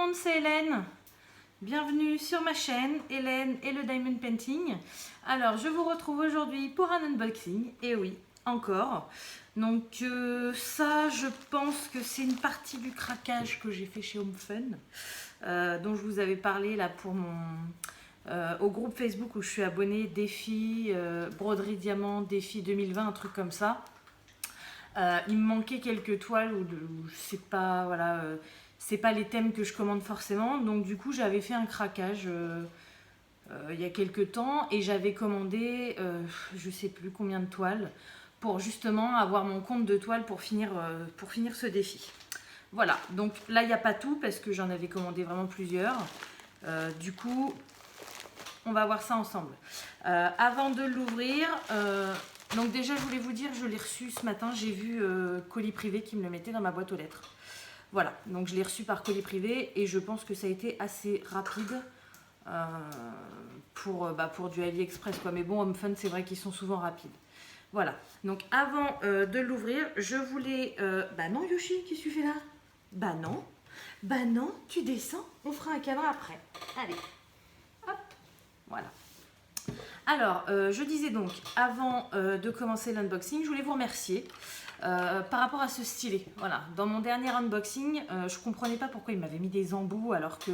monde, c'est Hélène. Bienvenue sur ma chaîne, Hélène et le Diamond Painting. Alors, je vous retrouve aujourd'hui pour un unboxing. Et oui, encore. Donc ça, je pense que c'est une partie du craquage que j'ai fait chez Home Fun, dont je vous avais parlé là pour mon... au groupe Facebook où je suis abonnée, défi, broderie diamant, défi 2020, un truc comme ça. Il me manquait quelques toiles où c'est pas, voilà, c'est pas les thèmes que je commande forcément. Donc du coup, j'avais fait un craquage il y a quelques temps et j'avais commandé je sais plus combien de toiles pour justement avoir mon compte de toiles pour finir ce défi. Voilà, donc là il n'y a pas tout parce que j'en avais commandé vraiment plusieurs. Du coup, on va voir ça ensemble. Avant de l'ouvrir, donc déjà je voulais vous dire, je l'ai reçu ce matin, j'ai vu colis privé qui me le mettait dans ma boîte aux lettres. Voilà, donc je l'ai reçu par colis privé et je pense que ça a été assez rapide pour du AliExpress quoi. Mais bon, Home Fun, c'est vrai qu'ils sont souvent rapides. Voilà, donc avant de l'ouvrir, je voulais... bah non Yoshi, qu'est-ce que tu fais là? Bah non, tu descends, on fera un câlin après. Allez, hop, voilà. Alors, je disais donc, avant de commencer l'unboxing, je voulais vous remercier par rapport à ce stylet. Voilà, dans mon dernier unboxing, je ne comprenais pas pourquoi il m'avait mis des embouts alors que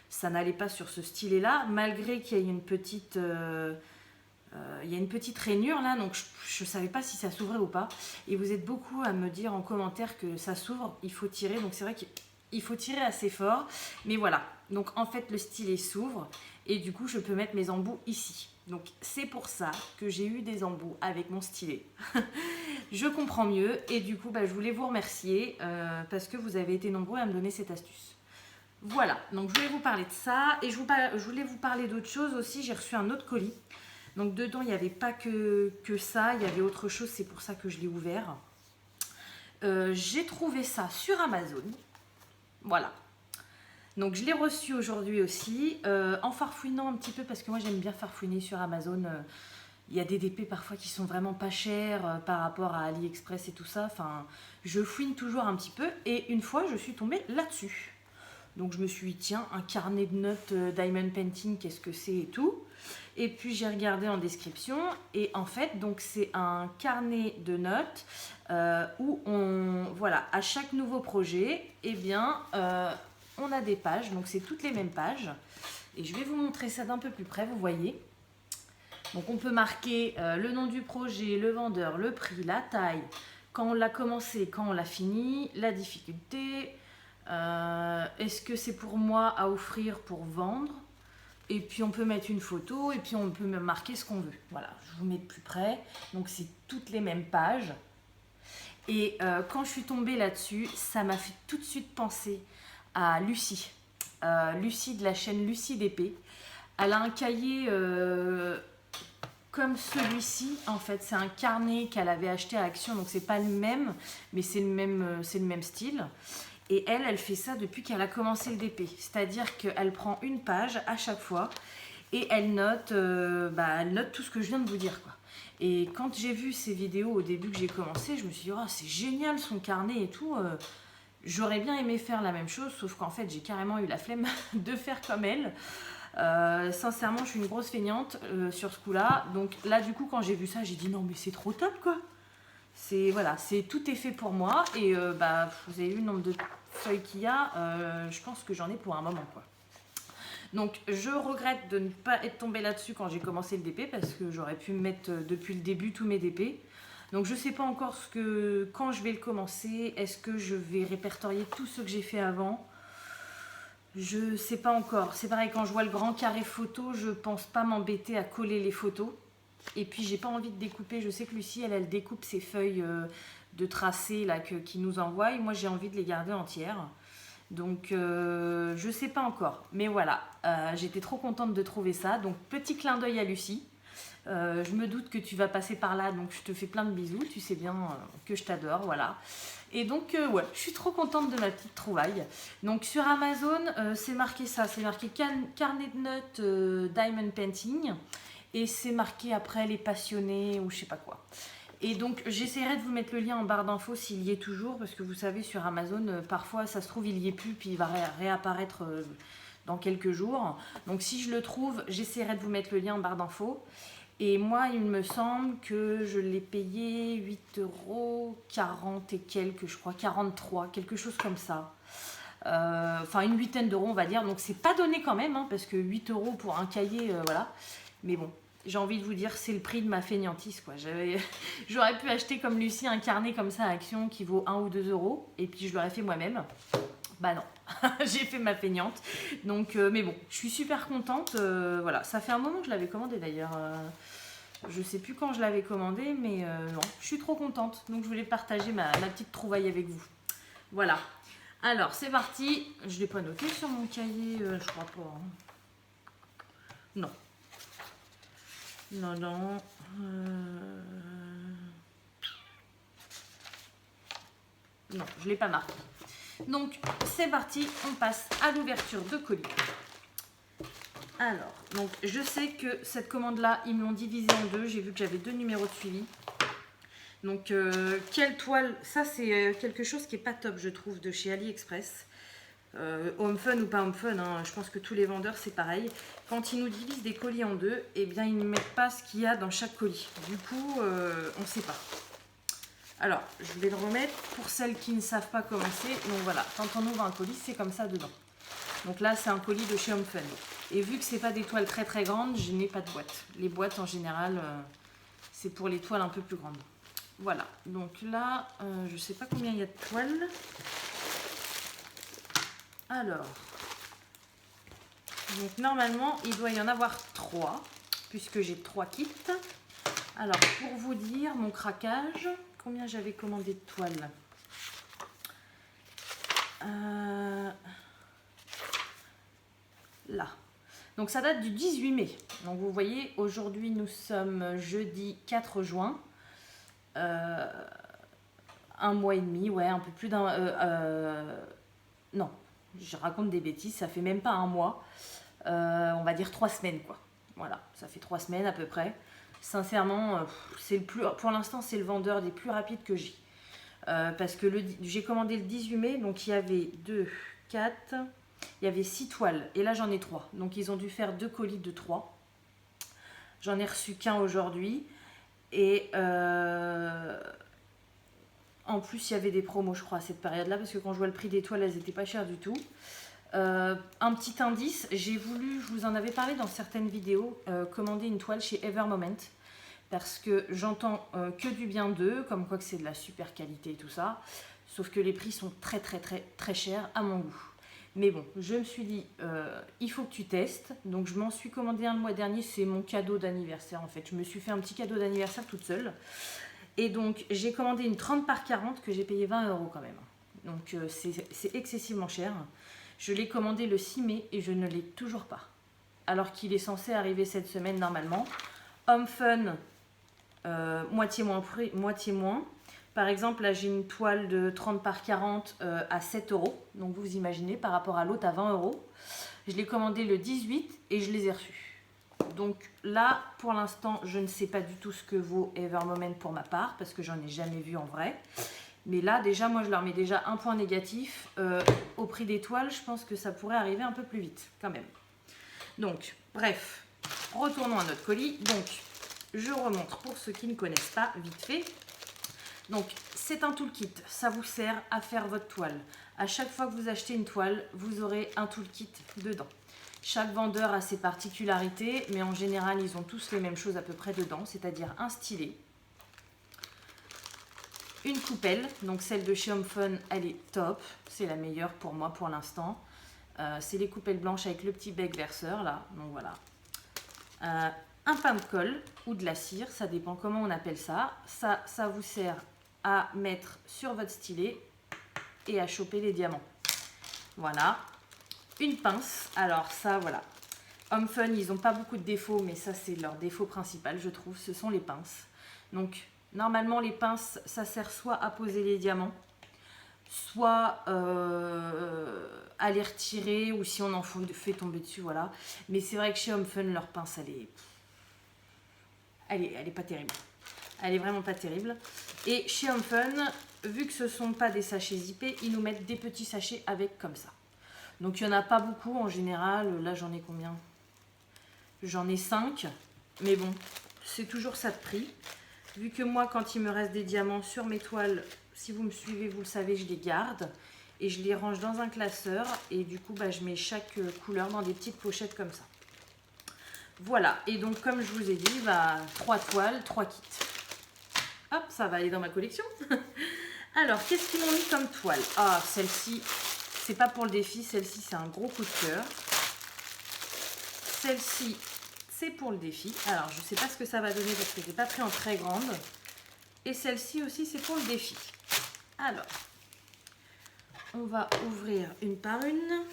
ça n'allait pas sur ce stylet-là, malgré qu'il y ait une petite... il y a une petite rainure là, donc je ne savais pas si ça s'ouvrait ou pas. Et vous êtes beaucoup à me dire en commentaire que ça s'ouvre, il faut tirer. Donc c'est vrai qu'il faut tirer assez fort. Mais voilà, donc en fait le stylet s'ouvre et du coup je peux mettre mes embouts ici. Donc c'est pour ça que j'ai eu des embouts avec mon stylet. Je comprends mieux et du coup je voulais vous remercier parce que vous avez été nombreux à me donner cette astuce. Voilà, donc je voulais vous parler de ça et je voulais vous parler d'autre chose aussi. J'ai reçu un autre colis. Donc dedans, il n'y avait pas que ça, il y avait autre chose, c'est pour ça que je l'ai ouvert. J'ai trouvé ça sur Amazon. Voilà. Donc je l'ai reçu aujourd'hui aussi, en farfouinant un petit peu, parce que moi j'aime bien farfouiner sur Amazon. Il y a des DP parfois qui sont vraiment pas chers par rapport à AliExpress et tout ça. Enfin, je fouine toujours un petit peu et une fois, je suis tombée là-dessus. Donc je me suis dit, tiens, un carnet de notes Diamond Painting, qu'est-ce que c'est et tout. Et puis j'ai regardé en description et en fait, donc c'est un carnet de notes où voilà, à chaque nouveau projet, eh bien, on a des pages. Donc c'est toutes les mêmes pages. Et je vais vous montrer ça d'un peu plus près, vous voyez. Donc on peut marquer le nom du projet, le vendeur, le prix, la taille, quand on l'a commencé, quand on l'a fini, la difficulté. Est-ce que c'est pour moi à offrir pour vendre? Et puis on peut mettre une photo et puis on peut me marquer ce qu'on veut. Voilà, je vous mets de plus près. Donc c'est toutes les mêmes pages. Et quand je suis tombée là-dessus, ça m'a fait tout de suite penser à Lucie. Lucie de la chaîne Lucie DP. Elle a un cahier comme celui-ci. En fait, c'est un carnet qu'elle avait acheté à Action. Donc c'est pas le même, mais c'est le même style. Et elle fait ça depuis qu'elle a commencé le DP. C'est-à-dire qu'elle prend une page à chaque fois et elle note tout ce que je viens de vous dire, quoi. Et quand j'ai vu ces vidéos au début que j'ai commencé, je me suis dit, oh, c'est génial son carnet et tout. J'aurais bien aimé faire la même chose, sauf qu'en fait, j'ai carrément eu la flemme de faire comme elle. Sincèrement, je suis une grosse feignante sur ce coup-là. Donc là, du coup, quand j'ai vu ça, j'ai dit, non, mais c'est trop top, quoi. Voilà, tout est fait pour moi et vous avez vu le nombre de feuilles qu'il y a, je pense que j'en ai pour un moment, quoi. Donc je regrette de ne pas être tombée là-dessus quand j'ai commencé le DP parce que j'aurais pu mettre depuis le début tous mes DP. Donc je sais pas encore quand je vais le commencer, est-ce que je vais répertorier tout ce que j'ai fait avant? Je sais pas encore. C'est pareil, quand je vois le grand carré photo, je pense pas m'embêter à coller les photos. Et puis j'ai pas envie de découper, je sais que Lucie elle découpe ses feuilles de tracés là qui nous envoie et moi j'ai envie de les garder entières. Donc je sais pas encore, mais voilà, j'étais trop contente de trouver ça. Donc petit clin d'œil à Lucie. Je me doute que tu vas passer par là, donc je te fais plein de bisous, tu sais bien que je t'adore, voilà. Et donc ouais, je suis trop contente de ma petite trouvaille. Donc sur Amazon, c'est marqué ça, c'est marqué carnet de notes Diamond Painting. Et c'est marqué après les passionnés ou je sais pas quoi. Et donc j'essaierai de vous mettre le lien en barre d'infos s'il y est toujours, parce que vous savez sur Amazon, parfois ça se trouve il y est plus, puis il va réapparaître dans quelques jours. Donc si je le trouve, j'essaierai de vous mettre le lien en barre d'infos. Et moi, il me semble que je l'ai payé 8,40 € et quelques, je crois, 43, quelque chose comme ça. Enfin, une huitaine d'euros, on va dire. Donc, c'est pas donné quand même, hein, parce que 8 € pour un cahier, voilà. Mais bon, j'ai envie de vous dire, c'est le prix de ma fainéantise, quoi. J'aurais pu acheter comme Lucie un carnet comme ça à Action qui vaut 1 ou 2 €, et puis je l'aurais fait moi-même. Bah non, j'ai fait ma feignante. Donc, mais bon, je suis super contente. Voilà, ça fait un moment que je l'avais commandé d'ailleurs. Je sais plus quand je l'avais commandé, mais non, je suis trop contente. Donc, je voulais partager ma petite trouvaille avec vous. Voilà. Alors, c'est parti. Je ne l'ai pas noté sur mon cahier, je crois pas. Hein. Non. Non, non. Non, je ne l'ai pas marqué. Donc, c'est parti, on passe à l'ouverture de colis. Alors, donc je sais que cette commande-là, ils me l'ont divisée en deux. J'ai vu que j'avais 2 numéros de suivi. Donc, quelle toile. Ça, c'est quelque chose qui n'est pas top, je trouve, de chez AliExpress. Home Fun ou pas Home Fun, hein, je pense que tous les vendeurs, c'est pareil. Quand ils nous divisent des colis en deux, eh bien, ils ne mettent pas ce qu'il y a dans chaque colis. Du coup, on ne sait pas. Alors, je vais le remettre pour celles qui ne savent pas comment c'est. Donc voilà, quand on ouvre un colis, c'est comme ça dedans. Donc là, c'est un colis de chez Home Fun. Et vu que ce n'est pas des toiles très très grandes, je n'ai pas de boîte. Les boîtes, en général, c'est pour les toiles un peu plus grandes. Voilà, donc là, je ne sais pas combien il y a de toiles. Alors, donc normalement, il doit y en avoir 3, puisque j'ai 3 kits. Alors, pour vous dire, mon craquage... Combien j'avais commandé de toiles là. Donc ça date du 18 mai. Donc vous voyez, aujourd'hui nous sommes jeudi 4 juin. Un mois et demi, ouais, un peu plus d'un... non, je raconte des bêtises, ça fait même pas un mois. On va dire 3 semaines, quoi. Voilà, ça fait 3 semaines à peu près. Sincèrement, c'est le plus, pour l'instant, c'est le vendeur des plus rapides que j'ai. Parce que j'ai commandé le 18 mai, donc il y avait 2, 4, il y avait 6 toiles. Et là, j'en ai 3. Donc, ils ont dû faire 2 colis de 3. J'en ai reçu qu'un aujourd'hui. Et en plus, il y avait des promos, je crois, à cette période-là. Parce que quand je vois le prix des toiles, elles n'étaient pas chères du tout. Un petit indice, j'ai voulu, je vous en avais parlé dans certaines vidéos, commander une toile chez Evermoment parce que j'entends que du bien d'eux, comme quoi que c'est de la super qualité et tout ça, sauf que les prix sont très très très très chers à mon goût. Mais bon, je me suis dit, il faut que tu testes, donc je m'en suis commandé un le mois dernier, c'est mon cadeau d'anniversaire en fait, je me suis fait un petit cadeau d'anniversaire toute seule, et donc j'ai commandé une 30 par 40 que j'ai payé 20 € quand même, donc c'est excessivement cher. Je l'ai commandé le 6 mai et je ne l'ai toujours pas. Alors qu'il est censé arriver cette semaine normalement. Home Fun, moitié moins. Par exemple, là j'ai une toile de 30 par 40 à 7 €. Donc vous imaginez, par rapport à l'autre à 20 €. Je l'ai commandé le 18 et je les ai reçus. Donc là, pour l'instant, je ne sais pas du tout ce que vaut Evermoment pour ma part, parce que j'en ai jamais vu en vrai. Mais là, déjà, moi, je leur mets déjà un point négatif. Au prix des toiles, je pense que ça pourrait arriver un peu plus vite, quand même. Donc, bref, retournons à notre colis. Donc, je remontre pour ceux qui ne connaissent pas, vite fait. Donc, c'est un toolkit. Ça vous sert à faire votre toile. À chaque fois que vous achetez une toile, vous aurez un toolkit dedans. Chaque vendeur a ses particularités, mais en général, ils ont tous les mêmes choses à peu près dedans, c'est-à-dire un stylet, une coupelle, donc celle de chez Home Fun, elle est top, c'est la meilleure pour moi pour l'instant. C'est les coupelles blanches avec le petit bec verseur là, donc voilà. Un pain de colle ou de la cire, ça dépend comment on appelle ça. Ça vous sert à mettre sur votre stylet et à choper les diamants. Voilà. Une pince, alors ça voilà. Home Fun, ils n'ont pas beaucoup de défauts, mais ça c'est leur défaut principal, je trouve, ce sont les pinces. Donc normalement les pinces, ça sert soit à poser les diamants, soit à les retirer, ou si on en fait tomber dessus, voilà. Mais c'est vrai que chez Home Fun, leur pince, elle est pas terrible. Elle est vraiment pas terrible. Et chez Home Fun, vu que ce ne sont pas des sachets zippés, ils nous mettent des petits sachets avec comme ça. Donc il n'y en a pas beaucoup en général. Là j'en ai combien? J'en ai 5. Mais bon, c'est toujours ça de prix. Vu que moi, quand il me reste des diamants sur mes toiles, si vous me suivez, vous le savez, je les garde. Et je les range dans un classeur. Et du coup, bah, je mets chaque couleur dans des petites pochettes comme ça. Voilà. Et donc, comme je vous ai dit, bah, 3 toiles, 3 kits. Hop, ça va aller dans ma collection. Alors, qu'est-ce qu'ils m'ont mis comme toile? Ah, celle-ci, c'est pas pour le défi. Celle-ci, c'est un gros coup de cœur. Celle-ci, c'est pour le défi. Alors, je sais pas ce que ça va donner parce que je n'ai pas pris en très grande. Et celle-ci aussi, c'est pour le défi. Alors, on va ouvrir une par une.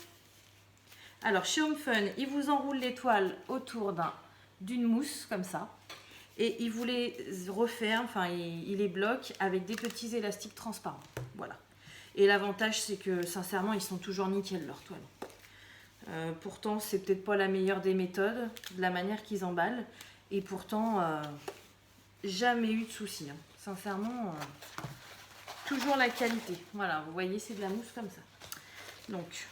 Alors, chez Home Fun, ils vous enroulent les toiles autour d'une mousse, comme ça. Et ils vous les referment, enfin, ils les bloquent avec des petits élastiques transparents. Voilà. Et l'avantage, c'est que, sincèrement, ils sont toujours nickel, leurs toiles. Pourtant, c'est peut-être pas la meilleure des méthodes, de la manière qu'ils emballent. Et pourtant, jamais eu de soucis. Hein. Sincèrement, toujours la qualité. Voilà, vous voyez, c'est de la mousse comme ça. Donc,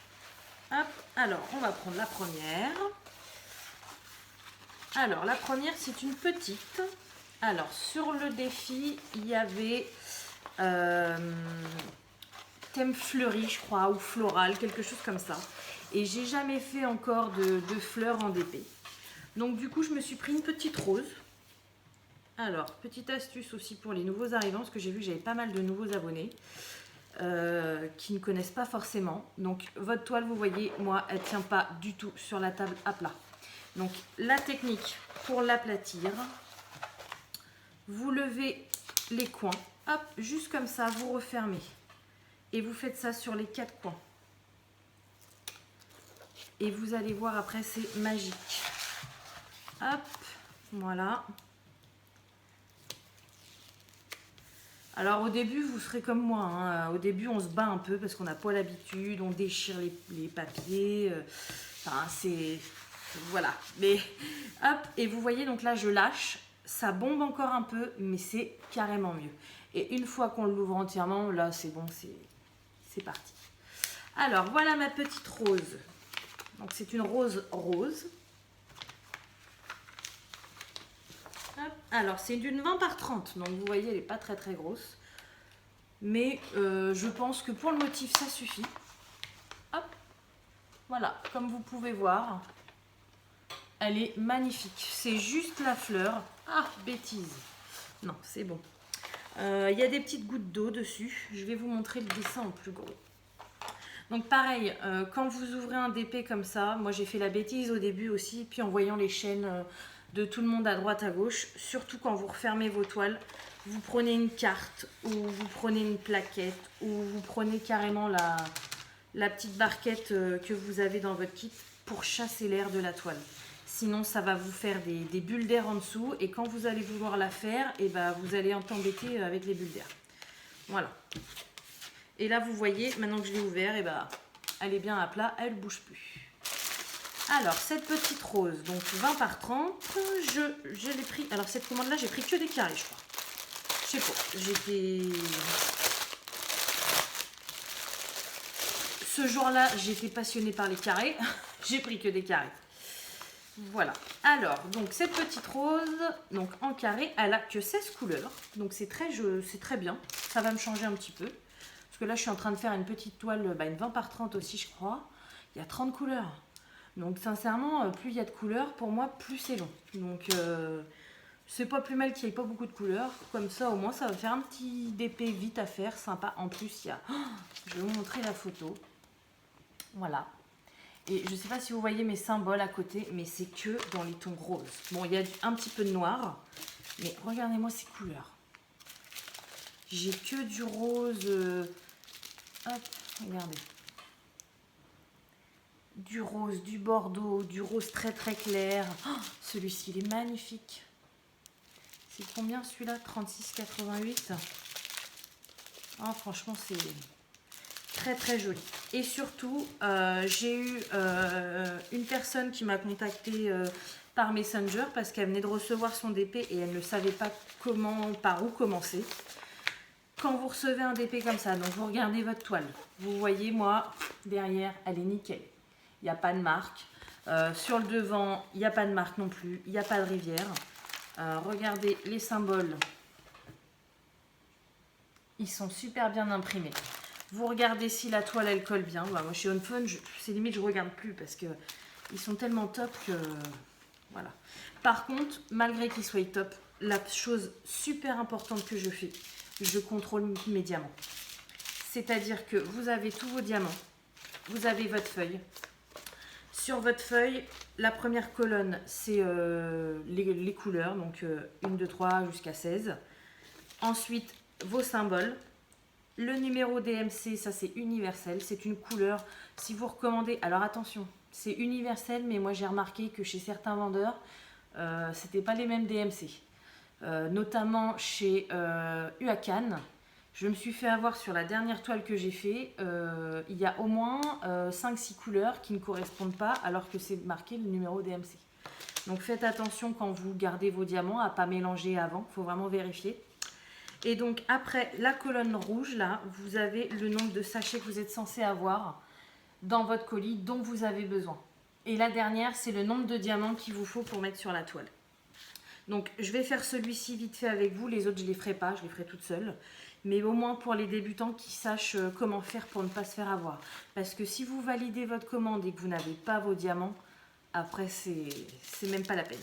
hop, alors, on va prendre la première. Alors, la première, c'est une petite. Alors, sur le défi, il y avait thème fleuri, je crois, ou floral, quelque chose comme ça. Et j'ai jamais fait encore de fleurs en DP. Donc du coup, je me suis pris une petite rose. Alors, petite astuce aussi pour les nouveaux arrivants, parce que j'ai vu que j'avais pas mal de nouveaux abonnés qui ne connaissent pas forcément. Donc votre toile, vous voyez, moi, elle ne tient pas du tout sur la table à plat. Donc la technique pour l'aplatir, vous levez les coins, hop, juste comme ça, vous refermez. Et vous faites ça sur les 4 coins. Et vous allez voir après, c'est magique. Hop, voilà. Alors au début, vous serez comme moi. Hein. Au début, on se bat un peu parce qu'on n'a pas l'habitude, on déchire les papiers. Enfin, c'est... Voilà. Mais hop, et vous voyez, donc là, je lâche. Ça bombe encore un peu, mais c'est carrément mieux. Et une fois qu'on l'ouvre entièrement, là, c'est bon, c'est parti. Alors, voilà ma petite rose. Donc c'est une rose rose. Hop. Alors c'est d'une 20 par 30. Donc vous voyez, elle n'est pas très très grosse. Mais je pense que pour le motif, ça suffit. Hop. Voilà, comme vous pouvez voir, elle est magnifique. C'est juste la fleur. Ah, bêtise. Non, c'est bon. Il y a des petites gouttes d'eau dessus. Je vais vous montrer le dessin en plus gros. Donc pareil, quand vous ouvrez un DP comme ça, moi j'ai fait la bêtise au début aussi, puis en voyant les chaînes de tout le monde à droite à gauche, surtout quand vous refermez vos toiles, vous prenez une carte ou vous prenez une plaquette ou vous prenez carrément la petite barquette que vous avez dans votre kit pour chasser l'air de la toile. Sinon ça va vous faire des bulles d'air en dessous et quand vous allez vouloir la faire, et ben, vous allez t'embêter avec les bulles d'air. Voilà. Et là, vous voyez, maintenant que je l'ai ouvert, et ben, elle est bien à plat, elle ne bouge plus. Alors, cette petite rose, donc 20 par 30, je l'ai pris... Alors, cette commande-là, j'ai pris que des carrés, je crois. Je sais pas, j'étais... Ce jour-là, j'étais passionnée par les carrés. J'ai pris que des carrés. Voilà. Alors, donc, cette petite rose, donc en carré, elle a que 16 couleurs. Donc, c'est très bien. Ça va me changer un petit peu. Parce que là, je suis en train de faire une petite toile, une 20 par 30 aussi, je crois. Il y a 30 couleurs. Donc, sincèrement, plus il y a de couleurs, pour moi, plus c'est long. Donc, c'est pas plus mal qu'il n'y ait pas beaucoup de couleurs. Comme ça, au moins, ça va faire un petit DP vite à faire, sympa. En plus, il y a... Oh, je vais vous montrer la photo. Voilà. Et je ne sais pas si vous voyez mes symboles à côté, mais c'est que dans les tons roses. Bon, il y a un petit peu de noir, mais regardez-moi ces couleurs. J'ai que du rose... Hop, regardez. Du rose, du bordeaux, du rose très très clair. Oh, celui-ci, il est magnifique. C'est combien celui-là? 36,88. Oh, franchement, c'est très très joli. Et surtout, j'ai eu une personne qui m'a contacté par Messenger parce qu'elle venait de recevoir son DP et elle ne savait pas par où commencer. Quand vous recevez un DP comme ça, donc vous regardez votre toile, vous voyez, moi, derrière, elle est nickel. Il n'y a pas de marque. Sur le devant, il n'y a pas de marque non plus. Il n'y a pas de rivière. Regardez les symboles. Ils sont super bien imprimés. Vous regardez si la toile, elle colle bien. Bah, moi, chez Onfun, c'est limite, je ne regarde plus parce que ils sont tellement top que... Voilà. Par contre, malgré qu'ils soient top, la chose super importante que je fais, je contrôle mes diamants. C'est-à-dire que vous avez tous vos diamants, vous avez votre feuille. Sur votre feuille, la première colonne, c'est les couleurs, donc 1, 2, 3 jusqu'à 16. Ensuite, vos symboles. Le numéro DMC, ça c'est universel, c'est une couleur. Si vous recommandez, alors attention, c'est universel, mais moi j'ai remarqué que chez certains vendeurs, c'était pas les mêmes DMC. Notamment chez Huacan, je me suis fait avoir sur la dernière toile que j'ai fait. Il y a au moins 5-6 couleurs qui ne correspondent pas alors que c'est marqué le numéro DMC. Donc faites attention quand vous gardez vos diamants à ne pas mélanger avant, il faut vraiment vérifier. Et donc après la colonne rouge, là, vous avez le nombre de sachets que vous êtes censé avoir dans votre colis dont vous avez besoin. Et la dernière, c'est le nombre de diamants qu'il vous faut pour mettre sur la toile. Donc je vais faire celui-ci vite fait avec vous, les autres je ne les ferai pas, je les ferai toute seule. Mais au moins pour les débutants qui sachent comment faire pour ne pas se faire avoir. Parce que si vous validez votre commande et que vous n'avez pas vos diamants, après c'est même pas la peine.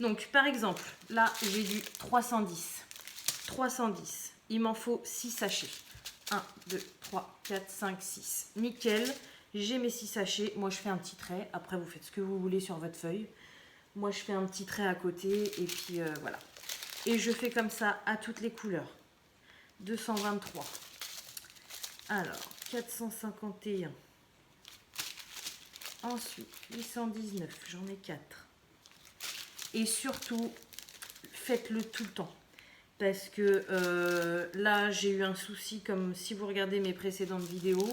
Donc par exemple, là j'ai du 310. 310, il m'en faut 6 sachets. 1, 2, 3, 4, 5, 6. Nickel, j'ai mes 6 sachets. Moi je fais un petit trait, après vous faites ce que vous voulez sur votre feuille. Moi, je fais un petit trait à côté et puis voilà. Et je fais comme ça à toutes les couleurs. 223. Alors, 451. Ensuite, 819. J'en ai 4. Et surtout, faites-le tout le temps. Parce que là, j'ai eu un souci, comme si vous regardez mes précédentes vidéos.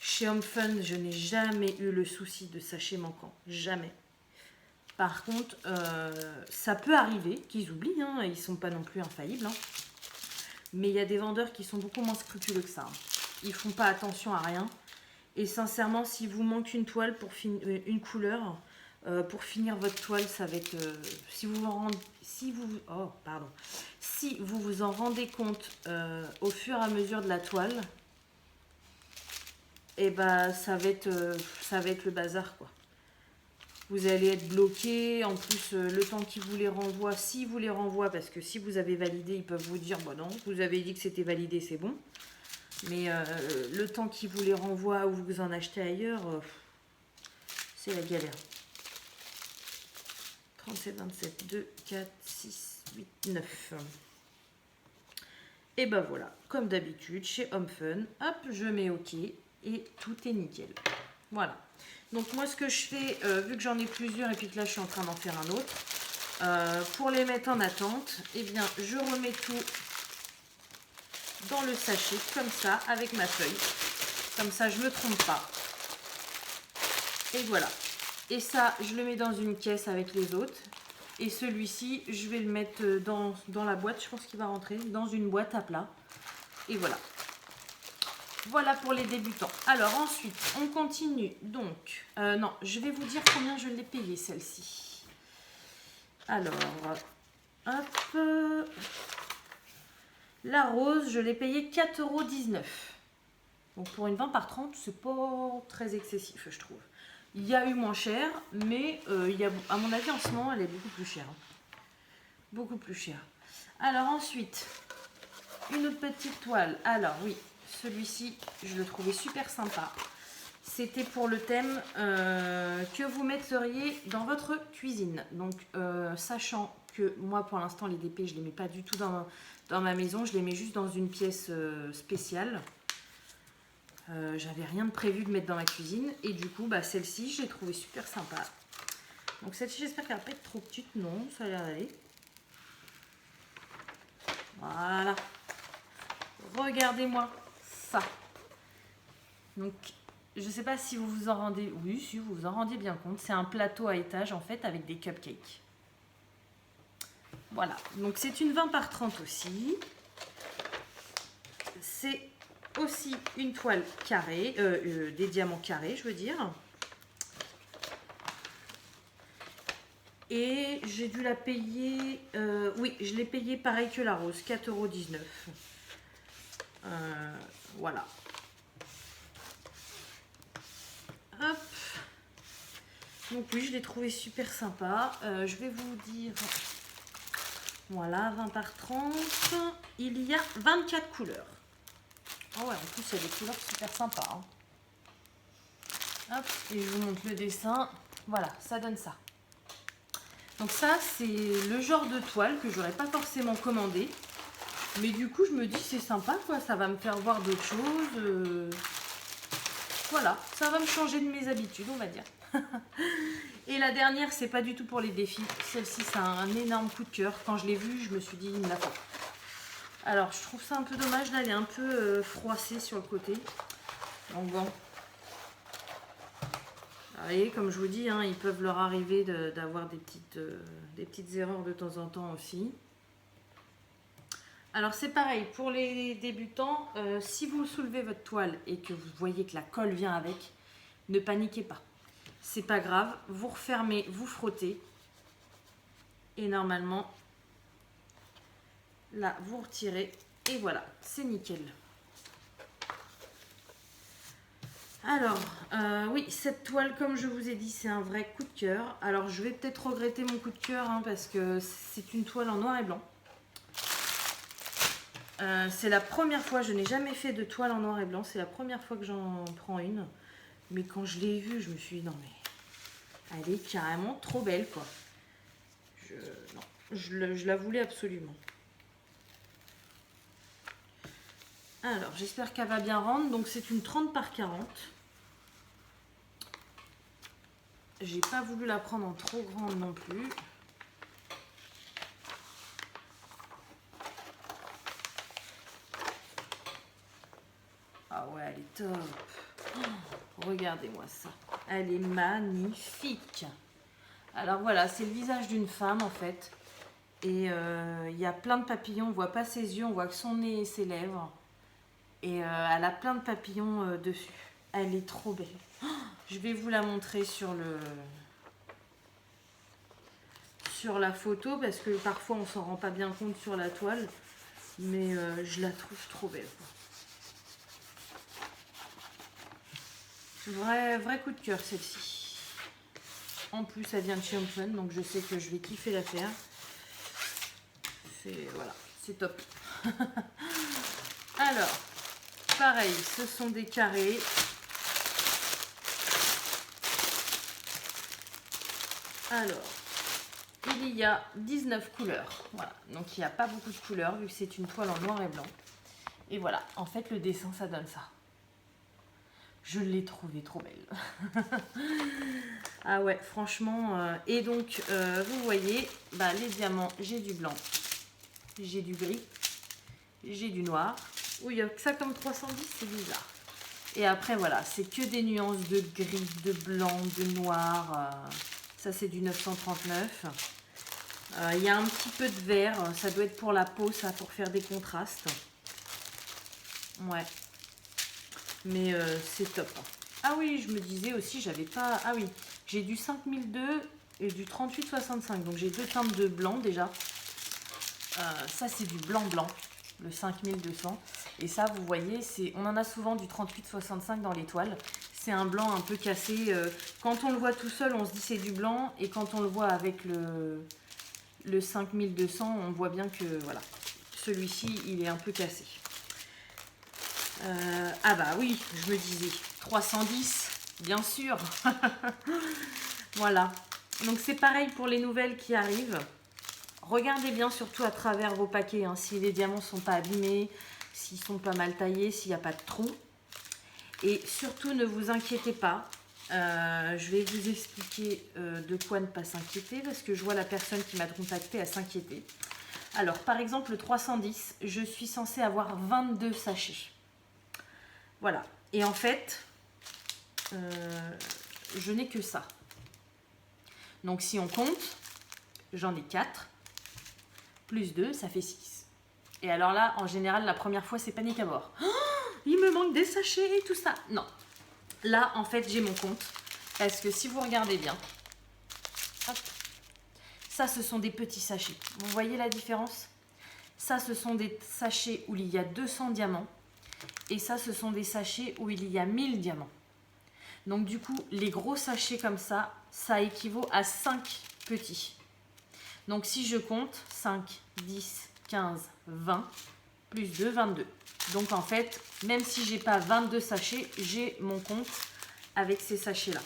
Chez Homefun, je n'ai jamais eu le souci de sachets manquants. Jamais. Par contre, ça peut arriver qu'ils oublient, hein, ils ne sont pas non plus infaillibles. Hein. Mais il y a des vendeurs qui sont beaucoup moins scrupuleux que ça. Hein. Ils ne font pas attention à rien. Et sincèrement, si vous manque une toile pour une couleur, pour finir votre toile, ça va être... si vous vous en rendez compte au fur et à mesure de la toile, et ben ça va être le bazar, quoi. Vous allez être bloqué, en plus le temps qu'ils vous les renvoient, s'ils vous les renvoient, parce que si vous avez validé, ils peuvent vous dire, bon non, vous avez dit que c'était validé, c'est bon. Mais le temps qu'ils vous les renvoient ou vous en achetez ailleurs, c'est la galère. 37, 27, 2, 4, 6, 8, 9. Et ben voilà, comme d'habitude, chez Homefun, hop, je mets OK et tout est nickel. Voilà. Donc moi ce que je fais, vu que j'en ai plusieurs et puis que là je suis en train d'en faire un autre, pour les mettre en attente, eh bien je remets tout dans le sachet comme ça avec ma feuille. Comme ça je ne me trompe pas. Et voilà. Et ça je le mets dans une caisse avec les autres. Et celui-ci je vais le mettre dans la boîte, je pense qu'il va rentrer, dans une boîte à plat. Et voilà. Voilà pour les débutants. Alors ensuite, on continue. Donc, non, je vais vous dire combien je l'ai payé celle-ci. Alors, hop. La rose, je l'ai payée 4,19 €. Donc pour une 20 par 30, c'est pas très excessif, je trouve. Il y a eu moins cher, mais à mon avis, en ce moment, elle est beaucoup plus chère. Beaucoup plus chère. Alors ensuite, une autre petite toile. Alors oui. Celui-ci, je le trouvais super sympa. C'était pour le thème que vous metteriez dans votre cuisine. Donc, sachant que moi, pour l'instant, les DP, je ne les mets pas du tout dans ma maison. Je les mets juste dans une pièce spéciale. J'avais rien de prévu de mettre dans ma cuisine. Et du coup, bah, celle-ci, je l'ai trouvée super sympa. Donc, celle-ci, j'espère qu'elle ne va pas être trop petite. Non, ça a l'air d'aller. Voilà. Regardez-moi. Ça. Donc je ne sais pas si vous vous en rendez... Oui, si vous vous en rendiez bien compte. C'est un plateau à étage, en fait, avec des cupcakes. Voilà. Donc, c'est une 20 par 30 aussi. C'est aussi une toile carrée, des diamants carrés, je veux dire. Et j'ai dû la payer... oui, je l'ai payée pareil que la rose, 4,19 €. Voilà. Hop. Donc oui, je l'ai trouvé super sympa. Je vais vous dire... Voilà, 20 par 30. Il y a 24 couleurs. Oh ouais, en plus, il y a des couleurs super sympas. Hein. Hop, et je vous montre le dessin. Voilà, ça donne ça. Donc ça, c'est le genre de toile que j'aurais pas forcément commandé. Mais du coup, je me dis, c'est sympa, quoi. Ça va me faire voir d'autres choses. Voilà, ça va me changer de mes habitudes, on va dire. Et la dernière, c'est pas du tout pour les défis. Celle-ci, c'est un énorme coup de cœur. Quand je l'ai vue, je me suis dit, il me la faut. Alors, je trouve ça un peu dommage. Là, elle est un peu froissée sur le côté. Donc bon. Vous voyez, comme je vous dis, hein, ils peuvent leur arriver d'avoir des petites erreurs de temps en temps aussi. Alors c'est pareil, pour les débutants, si vous soulevez votre toile et que vous voyez que la colle vient avec, ne paniquez pas. C'est pas grave, vous refermez, vous frottez. Et normalement, là, vous retirez. Et voilà, c'est nickel. Alors, oui, cette toile, comme je vous ai dit, c'est un vrai coup de cœur. Alors, je vais peut-être regretter mon coup de cœur, hein, parce que c'est une toile en noir et blanc. C'est la première fois, je n'ai jamais fait de toile en noir et blanc. C'est la première fois que j'en prends une. Mais quand je l'ai vue, je me suis dit, non mais, elle est carrément trop belle, quoi. Non, je la voulais absolument. Alors, j'espère qu'elle va bien rendre. Donc, c'est une 30 par 40. J'ai pas voulu la prendre en trop grande non plus. Ah ouais, elle est top. Oh, regardez-moi ça. Elle est magnifique. Alors voilà, c'est le visage d'une femme en fait. Et il y a plein de papillons. On voit pas ses yeux, on voit que son nez et ses lèvres. Et elle a plein de papillons dessus. Elle est trop belle. Oh, je vais vous la montrer sur la photo parce que parfois on s'en rend pas bien compte sur la toile. Mais je la trouve trop belle. Vrai coup de cœur celle-ci. En plus, elle vient de chez Home, donc je sais que je vais kiffer la faire. Voilà, c'est top. Alors, pareil, ce sont des carrés. Alors, il y a 19 couleurs. Voilà, donc il n'y a pas beaucoup de couleurs vu que c'est une toile en noir et blanc. Et voilà, en fait, le dessin, ça donne ça. Je l'ai trouvée trop belle. Ah ouais, franchement. Et donc, vous voyez, bah, les diamants, j'ai du blanc, j'ai du gris, j'ai du noir. Oui, il y a que ça comme 310, c'est bizarre. Et après, voilà, c'est que des nuances de gris, de blanc, de noir. Ça, c'est du 939. Il y a un petit peu de vert. Ça doit être pour la peau, ça, pour faire des contrastes. Ouais. Mais c'est top. Ah oui, je me disais aussi, j'avais pas... Ah oui, j'ai du 5002 et du 3865. Donc j'ai deux teintes de blanc déjà. Ça, c'est du blanc-blanc, le 5200. Et ça, vous voyez, on en a souvent du 3865 dans les toiles. C'est un blanc un peu cassé. Quand on le voit tout seul, on se dit c'est du blanc. Et quand on le voit avec le 5200, on voit bien que voilà, celui-ci, il est un peu cassé. Ah bah oui, je me disais 310, bien sûr. Voilà. Donc c'est pareil pour les nouvelles qui arrivent. Regardez bien surtout à travers vos paquets, hein, si les diamants ne sont pas abîmés, s'ils sont pas mal taillés, s'il n'y a pas de trous. Et surtout ne vous inquiétez pas. Je vais vous expliquer de quoi ne pas s'inquiéter parce que je vois la personne qui m'a contacté à s'inquiéter. Alors par exemple le 310, je suis censée avoir 22 sachets. Voilà. Et en fait, je n'ai que ça. Donc si on compte, j'en ai 4. Plus 2, ça fait 6. Et alors là, en général, la première fois, c'est panique à bord. Oh, il me manque des sachets et tout ça. Non. Là, en fait, j'ai mon compte. Parce que si vous regardez bien, hop, ça, ce sont des petits sachets. Vous voyez la différence? Ça, ce sont des sachets où il y a 200 diamants. Et ça, ce sont des sachets où il y a 1000 diamants. Donc, du coup, les gros sachets comme ça, ça équivaut à 5 petits. Donc, si je compte, 5, 10, 15, 20, plus 2, 22. Donc, en fait, même si j'ai pas 22 sachets, j'ai mon compte avec ces sachets-là.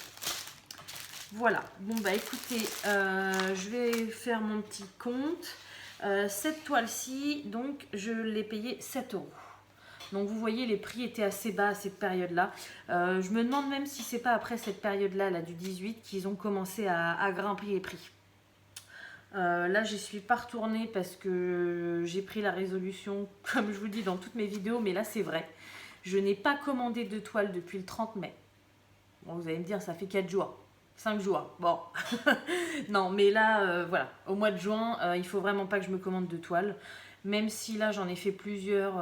Voilà. Bon, bah, écoutez, je vais faire mon petit compte. Cette toile-ci, donc, je l'ai payée 7 €. Donc vous voyez, les prix étaient assez bas à cette période-là. Je me demande même si c'est pas après cette période-là, là, du 18, qu'ils ont commencé à grimper les prix. Là, j'y suis pas retournée parce que j'ai pris la résolution, comme je vous dis dans toutes mes vidéos, mais là, c'est vrai. Je n'ai pas commandé de toile depuis le 30 mai. Bon, vous allez me dire, ça fait 4 jours. 5 jours. Bon. Non, mais là, voilà. Au mois de juin, il faut vraiment pas que je me commande de toile. Même si là j'en ai fait plusieurs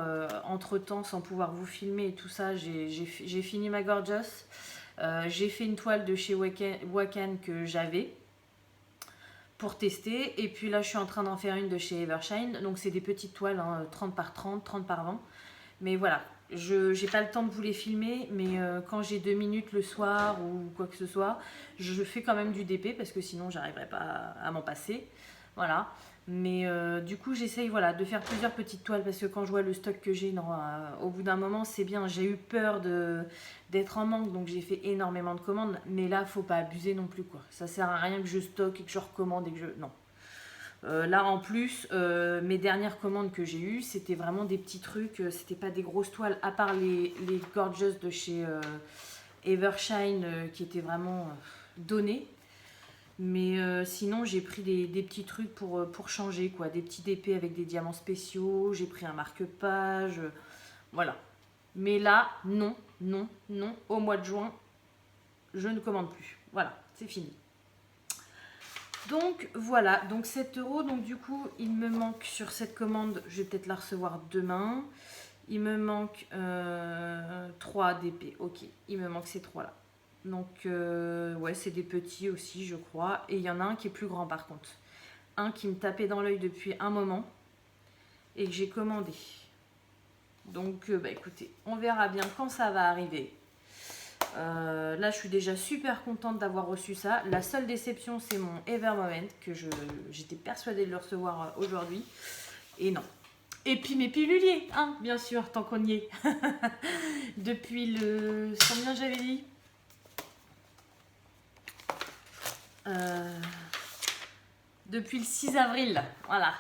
entre temps sans pouvoir vous filmer et tout ça, j'ai fini ma Gorgeous. J'ai fait une toile de chez Wakan que j'avais pour tester. Et puis là je suis en train d'en faire une de chez Evershine. Donc c'est des petites toiles, hein, 30 par 30, 30 par 20. Mais voilà, je n'ai pas le temps de vous les filmer. Mais quand j'ai 2 minutes le soir ou quoi que ce soit, je fais quand même du DP parce que sinon j'arriverai pas à m'en passer. Voilà. Mais du coup, j'essaye voilà, de faire plusieurs petites toiles parce que quand je vois le stock que j'ai, au bout d'un moment, c'est bien. J'ai eu peur d'être en manque, donc j'ai fait énormément de commandes. Mais là, faut pas abuser non plus, quoi. Ça sert à rien que je stocke et que je recommande et que je... Non. Là, en plus, mes dernières commandes que j'ai eues, c'était vraiment des petits trucs. C'était pas des grosses toiles, à part les Gorgeous de chez Evershine qui étaient vraiment données. Mais sinon, j'ai pris des petits trucs pour changer, quoi. Des petits DP avec des diamants spéciaux. J'ai pris un marque-page. Voilà. Mais là, non, non, non. Au mois de juin, je ne commande plus. Voilà, c'est fini. Donc, voilà. Donc, 7 €. Donc, du coup, il me manque sur cette commande, je vais peut-être la recevoir demain. Il me manque 3 DP. Ok, il me manque ces 3-là. Donc, ouais, c'est des petits aussi, je crois. Et il y en a un qui est plus grand, par contre. Un qui me tapait dans l'œil depuis un moment et que j'ai commandé. Donc, bah, écoutez, on verra bien quand ça va arriver. Là, je suis déjà super contente d'avoir reçu ça. La seule déception, c'est mon Evermoment, que j'étais persuadée de le recevoir aujourd'hui. Et non. Et puis mes piluliers, hein, bien sûr, tant qu'on y est. Depuis le... Combien j'avais dit ? Depuis le 6 avril, voilà.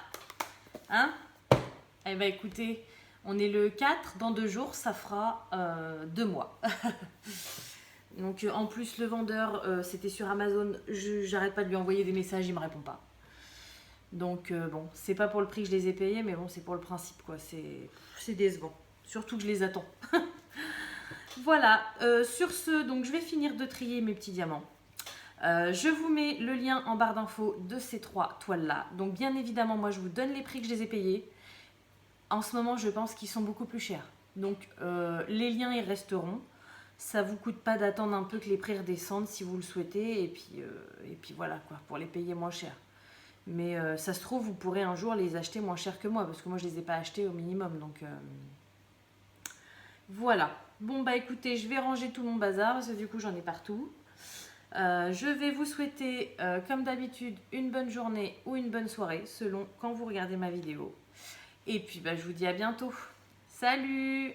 Hein? Eh ben écoutez, on est le 4, dans 2 jours, ça fera 2 mois. Donc en plus, le vendeur, c'était sur Amazon, j'arrête pas de lui envoyer des messages, il me répond pas. Donc bon, c'est pas pour le prix que je les ai payés, mais bon, c'est pour le principe, quoi. C'est décevant, surtout que je les attends. Voilà, sur ce, donc je vais finir de trier mes petits diamants. Je vous mets le lien en barre d'infos de ces 3 toiles-là. Donc bien évidemment, moi je vous donne les prix que je les ai payés. En ce moment, je pense qu'ils sont beaucoup plus chers. Donc les liens, ils resteront. Ça ne vous coûte pas d'attendre un peu que les prix redescendent si vous le souhaitez. Et puis voilà, quoi, pour les payer moins cher. Mais ça se trouve, vous pourrez un jour les acheter moins cher que moi. Parce que moi, je ne les ai pas achetés au minimum. Donc voilà. Bon, bah écoutez, je vais ranger tout mon bazar. Parce que du coup, j'en ai partout. Je vais vous souhaiter, comme d'habitude, une bonne journée ou une bonne soirée, selon quand vous regardez ma vidéo. Et puis, bah, je vous dis à bientôt. Salut!